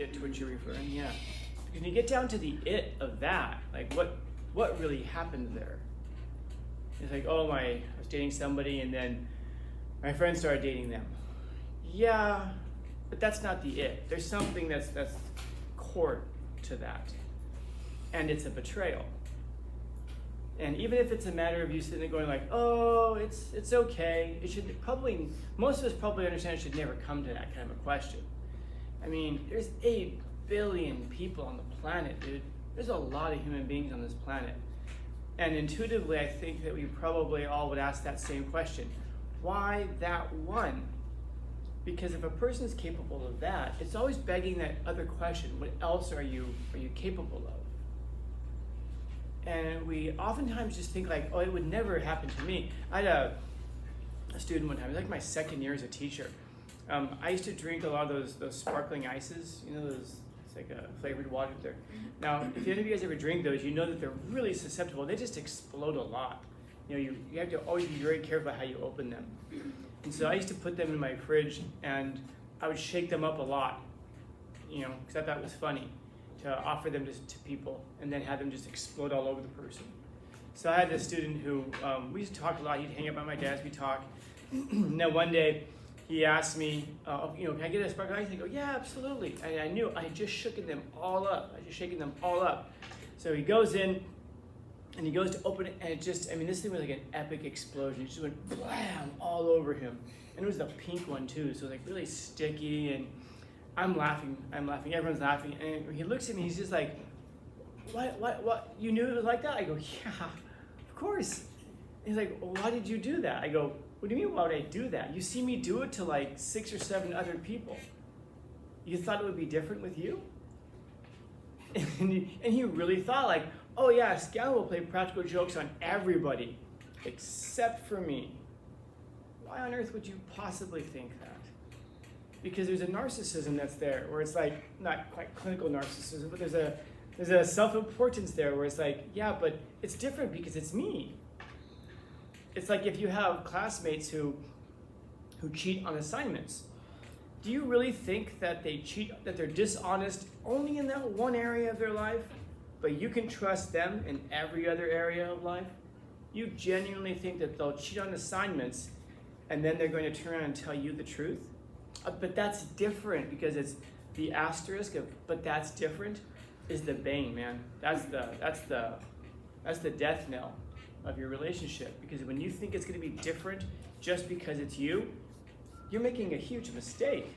it to which you're referring, yeah. Because when you get down to the it of that, like what really happened there? It's like, oh, I was dating somebody and then my friend started dating them. Yeah, but that's not the it. There's something that's core to that. And it's a betrayal. And even if it's a matter of you sitting there going like, oh, it's okay. It should probably, most of us probably understand it should never come to that kind of a question. I mean, there's 8 billion people on the planet, dude. There's a lot of human beings on this planet. And intuitively, I think that we probably all would ask that same question. Why that one? Because if a person is capable of that, it's always begging that other question, what else are you capable of? And we oftentimes just think like, oh, it would never happen to me. I had a student one time, it was like my second year as a teacher. I used to drink a lot of those sparkling ices, you know, those, it's like a flavored water there. Now, if any of you guys ever drink those, you know that they're really susceptible. They just explode a lot. You know, you have to always be very careful how you open them. And so I used to put them in my fridge and I would shake them up a lot, you know, because I thought it was funny to offer them to people and then have them just explode all over the person. So I had this student who, we used to talk a lot. He'd hang up at my desk, we'd talk. Now one day he asked me, you know, can I get a sparkling ice? I go, yeah, absolutely. And I knew I had just shaken them all up. So he goes in and he goes to open it and it just, I mean, this thing was like an epic explosion. It just went blam all over him. And it was the pink one too, so like really sticky, and I'm laughing, everyone's laughing, and he looks at me, he's just like, what, you knew it was like that? I go, yeah, of course. He's like, well, why did you do that? I go, what do you mean, why would I do that? You see me do it to like 6 or 7 other people. You thought it would be different with you? And he really thought like, oh yeah, Scal will play practical jokes on everybody, except for me. Why on earth would you possibly think that? Because there's a narcissism that's there, where it's like, not quite clinical narcissism, but there's a self-importance there where it's like, yeah, but it's different because it's me. It's like if you have classmates who cheat on assignments. Do you really think that they cheat, that they're dishonest only in that one area of their life, but you can trust them in every other area of life? You genuinely think that they'll cheat on assignments and then they're going to turn around and tell you the truth? But that's different, because it's the asterisk of, but that's different, is the bane, man. That's the death knell of your relationship. Because when you think it's going to be different just because it's you, you're making a huge mistake.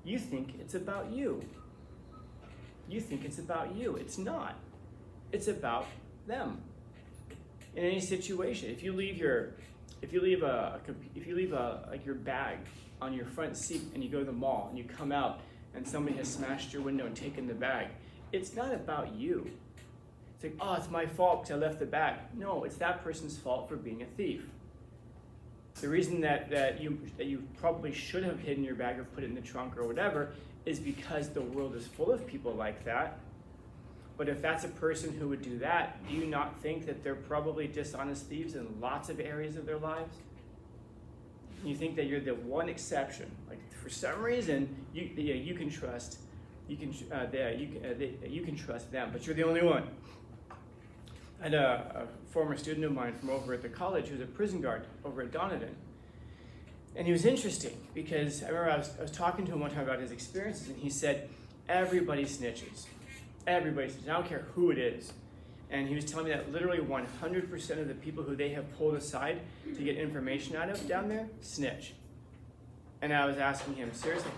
You think it's about you. It's not. It's about them. In any situation, if you leave your bag on your front seat and you go to the mall and you come out and somebody has smashed your window and taken the bag, it's not about you. It's like, oh, it's my fault because I left the bag. No, it's that person's fault for being a thief. The reason that you probably should have hidden your bag or put it in the trunk or whatever is because the world is full of people like that. But if that's a person who would do that, do you not think that they're probably dishonest thieves in lots of areas of their lives? You think that you're the one exception. Like for some reason, you can trust them, but you're the only one. I had a former student of mine from over at the college who was a prison guard over at Donovan. And he was interesting because I remember I was talking to him one time about his experiences, and he said, everybody snitches. Everybody snitches. I don't care who it is. And he was telling me that literally 100% of the people who they have pulled aside to get information out of down there snitch. And I was asking him, seriously,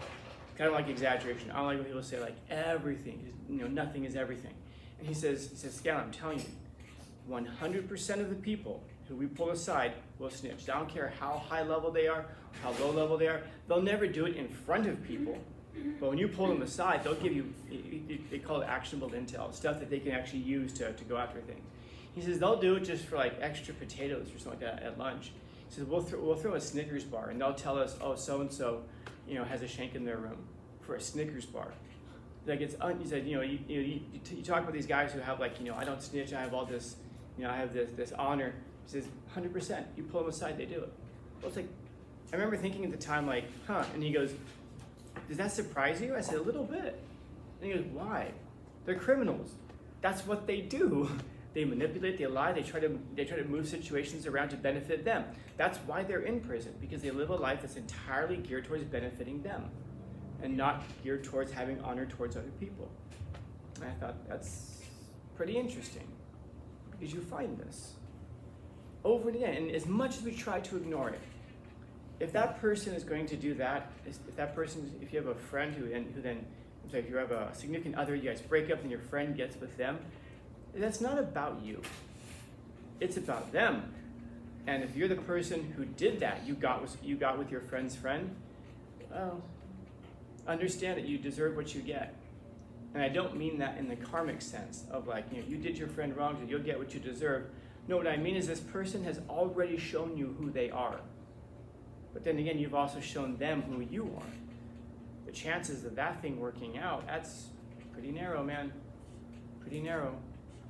kind of like exaggeration. I don't like when people say like everything, nothing is everything. And he says, Scal, I'm telling you, 100% of the people who we pull aside will snitch. I don't care how high level they are, how low level they are. They'll never do it in front of people. But when you pull them aside, they'll give you, they call it actionable intel, stuff that they can actually use to go after things. He says they'll do it just for like extra potatoes or something like that at lunch. He says we'll throw a Snickers bar and they'll tell us, oh, so-and-so, has a shank in their room for a Snickers bar. Like he said, you talk about these guys who have like, I don't snitch, I have all this, I have this honor. He says 100%, you pull them aside, they do it. Well, it's like, I remember thinking at the time like, huh, and he goes, does that surprise you? I said, a little bit. And he goes, why? They're criminals. That's what they do. They manipulate, they lie, they try to move situations around to benefit them. That's why they're in prison, because they live a life that's entirely geared towards benefiting them and not geared towards having honor towards other people. And I thought that's pretty interesting, because you find this over and again. And as much as we try to ignore it, if that person is going to do that, if you have a friend who then, if you have a significant other, you guys break up and your friend gets with them, that's not about you. It's about them. And if you're the person who did that, you got with your friend's friend, well, understand that you deserve what you get. And I don't mean that in the karmic sense of like, you did your friend wrong, so you'll get what you deserve. No, what I mean is this person has already shown you who they are. But then again, you've also shown them who you are. The chances of that thing working out, that's pretty narrow, man. Pretty narrow.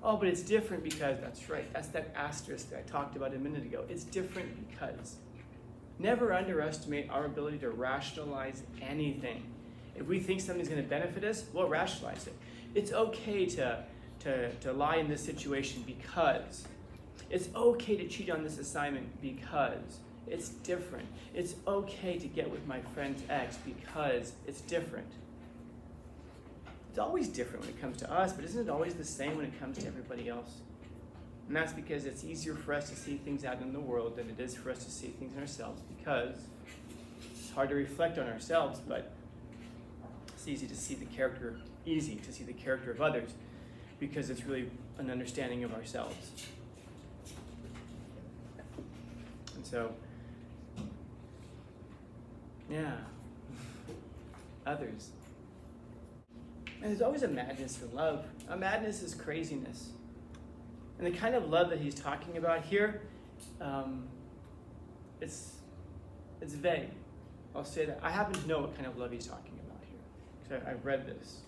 Oh, but it's different because, that's right, that's that asterisk that I talked about a minute ago. It's different because. Never underestimate our ability to rationalize anything. If we think something's going to benefit us, we'll rationalize it. It's okay to lie in this situation because. It's okay to cheat on this assignment because. It's different. It's okay to get with my friend's ex because it's different. It's always different when it comes to us, but isn't it always the same when it comes to everybody else? And that's because it's easier for us to see things out in the world than it is for us to see things in ourselves, because it's hard to reflect on ourselves, but it's easy to see the character of others, because it's really an understanding of ourselves. And so, yeah, others. And there's always a madness in love. A madness is craziness. And the kind of love that he's talking about here, it's vague. I'll say that. I happen to know what kind of love he's talking about here, because I've read this.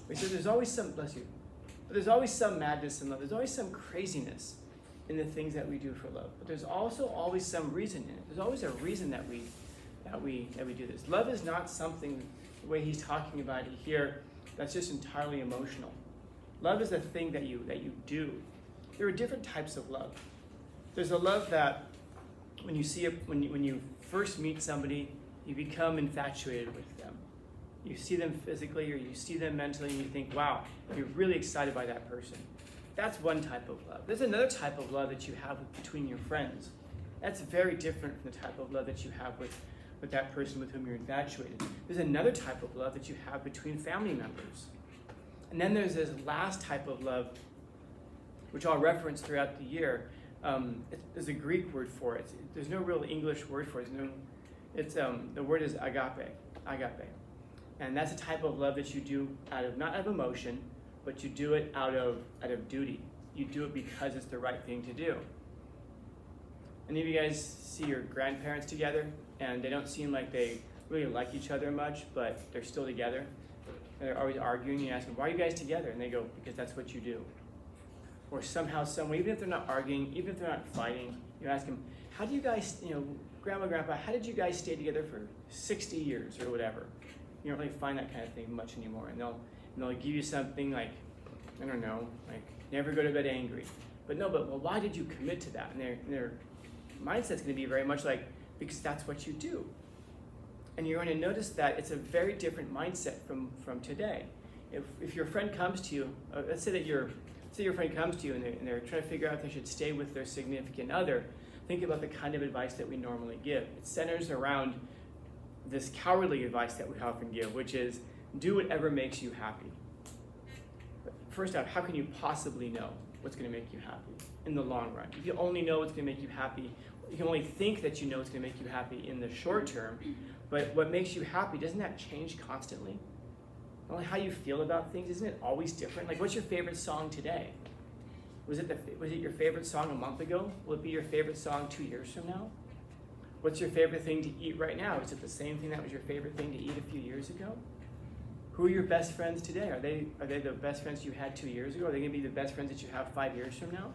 He says there's always some, bless you, but there's always some madness in love. There's always some craziness in the things that we do for love. But there's also always some reason in it. There's always a reason that we do this. Love is not something, the way he's talking about it here, that's just entirely emotional. Love is a thing that you do. There are different types of love. There's a love that when you first meet somebody, you become infatuated with them. You see them physically or you see them mentally and you think, wow, you're really excited by that person. That's one type of love. There's another type of love that you have between your friends. That's very different from the type of love that you have with that person with whom you're infatuated. There's another type of love that you have between family members. And then there's this last type of love, which I'll reference throughout the year. There's a Greek word for it. There's no real English word for it. The word is agape. And that's a type of love that you do not out of emotion, but you do it out of duty. You do it because it's the right thing to do. Any of you guys see your grandparents together, and they don't seem like they really like each other much, but they're still together? And they're always arguing, and you ask them, why are you guys together? And they go, because that's what you do. Or somehow, someway, even if they're not arguing, even if they're not fighting, you ask them, how do you guys, Grandma, Grandpa, how did you guys stay together for 60 years or whatever? You don't really find that kind of thing much anymore. And they'll give you something like, I don't know, like never go to bed angry. But why did you commit to that? And their mindset's going to be very much like, because that's what you do. And you're going to notice that it's a very different mindset from today. If your friend comes to you, let's say your friend comes to you and they're trying to figure out if they should stay with their significant other, think about the kind of advice that we normally give. It centers around this cowardly advice that we often give, which is do whatever makes you happy. But first off, how can you possibly know what's going to make you happy in the long run? If you only know what's going to make you happy, you can only think that you know what's going to make you happy in the short term, but what makes you happy, doesn't that change constantly? Not only how you feel about things, isn't it always different? Like, what's your favorite song today? Was it your favorite song a month ago? Will it be your favorite song 2 years from now? What's your favorite thing to eat right now? Is it the same thing that was your favorite thing to eat a few years ago? Who are your best friends today? Are they the best friends you had 2 years ago? Are they going to be the best friends that you have 5 years from now?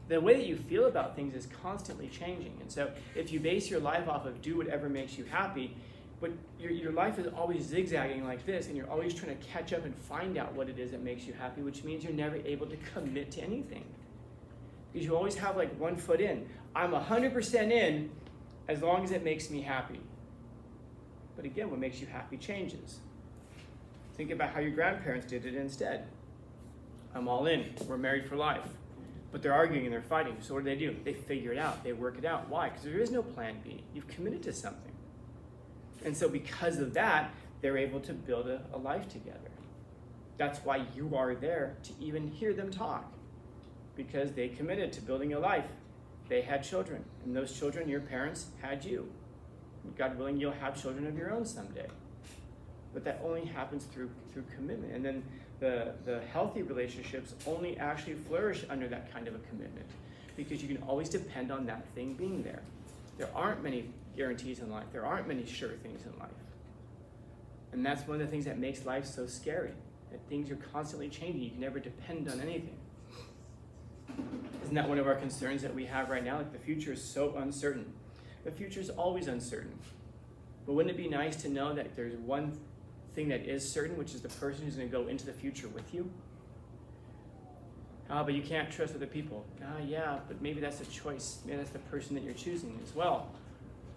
The way that you feel about things is constantly changing. And so if you base your life off of do whatever makes you happy, But your life is always zigzagging like this, and you're always trying to catch up and find out what it is that makes you happy, which means you're never able to commit to anything. Because you always have like one foot in. I'm 100% in as long as it makes me happy. But again, what makes you happy changes. Think about how your grandparents did it instead. I'm all in. We're married for life. But they're arguing and they're fighting. So what do? They figure it out. They work it out. Why? Because there is no plan B. You've committed to something. And so because of that, they're able to build a life together. That's why you are there to even hear them talk. Because they committed to building a life. They had children. And those children, your parents, had you. God willing, you'll have children of your own someday. But that only happens through commitment. And then the healthy relationships only actually flourish under that kind of a commitment. Because you can always depend on that thing being there. There aren't many guarantees in life. There aren't many sure things in life. And that's one of the things that makes life so scary. That things are constantly changing. You can never depend on anything. Isn't that one of our concerns that we have right now? Like the future is so uncertain. The future is always uncertain. But wouldn't it be nice to know that there's one thing that is certain, which is the person who's going to go into the future with you? But you can't trust other people. Yeah, but maybe that's a choice. Maybe that's the person that you're choosing as well.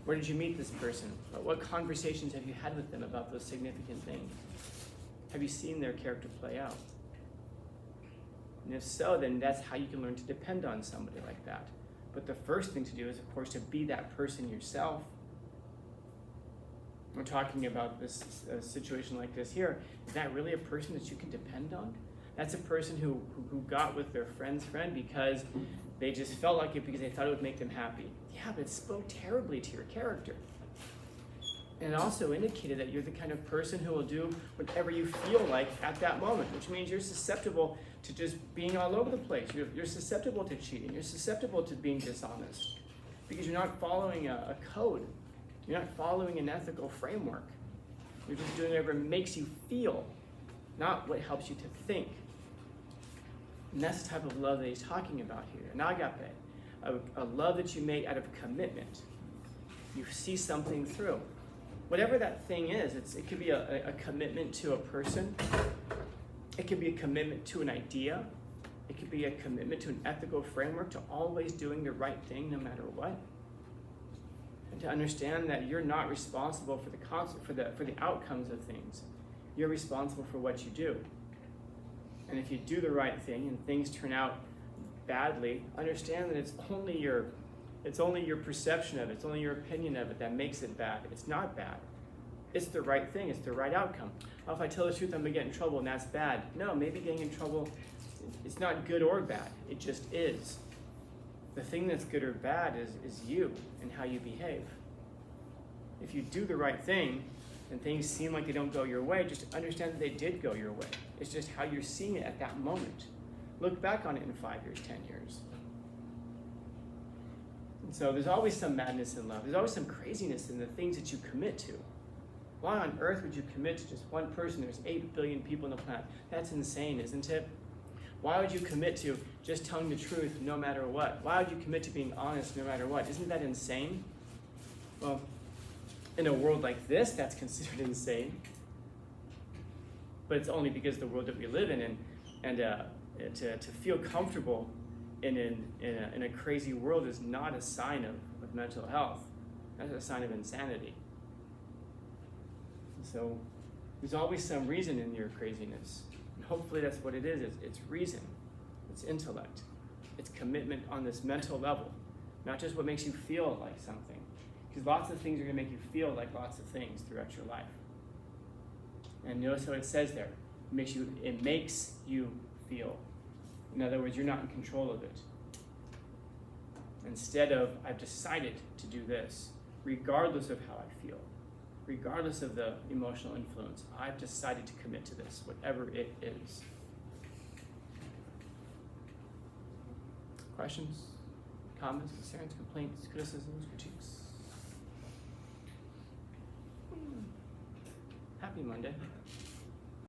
Where did you meet this person? What conversations have you had with them about those significant things? Have you seen their character play out? And if so, then that's how you can learn to depend on somebody like that. But the first thing to do is, of course, to be that person yourself. We're talking about this situation like this here. Is that really a person that you can depend on? That's a person who got with their friend's friend because they just felt like it because they thought it would make them happy. Yeah, but it spoke terribly to your character. And it also indicated that you're the kind of person who will do whatever you feel like at that moment, which means you're susceptible to just being all over the place. You're susceptible to cheating. You're susceptible to being dishonest because you're not following a code. You're not following an ethical framework. You're just doing whatever makes you feel, not what helps you to think. And that's the type of love that he's talking about here. An agape, a love that you make out of commitment. You see something through. Whatever that thing is, it could be a commitment to a person. It could be a commitment to an idea. It could be a commitment to an ethical framework, to always doing the right thing no matter what. And to understand that you're not responsible for the outcomes of things. You're responsible for what you do. And if you do the right thing and things turn out badly, understand that it's only your perception of it, it's only your opinion of it that makes it bad. It's not bad. It's the right thing, it's the right outcome. Oh, if I tell the truth, I'm gonna get in trouble and that's bad. No, maybe getting in trouble, it's not good or bad, it just is. The thing that's good or bad is you and how you behave. If you do the right thing and things seem like they don't go your way, just understand that they did go your way. It's just how you're seeing it at that moment. Look back on it in 5 years, 10 years. And so there's always some madness in love. There's always some craziness in the things that you commit to. Why on earth would you commit to just one person? There's 8 billion people on the planet. That's insane, isn't it? Why would you commit to just telling the truth no matter what? Why would you commit to being honest no matter what? Isn't that insane? Well, in a world like this, that's considered insane. But it's only because of the world that we live in, and to feel comfortable in a crazy world is not a sign of mental health. That's a sign of insanity. So there's always some reason in your craziness. And hopefully that's what it is. It's reason. It's intellect. It's commitment on this mental level. Not just what makes you feel like something. Because lots of things are going to make you feel like lots of things throughout your life. And notice how it says there. It makes you feel. In other words, you're not in control of it. Instead of, I've decided to do this, regardless of how I feel, regardless of the emotional influence, I've decided to commit to this, whatever it is. Questions, comments, concerns, complaints, criticisms, critiques? Happy Monday.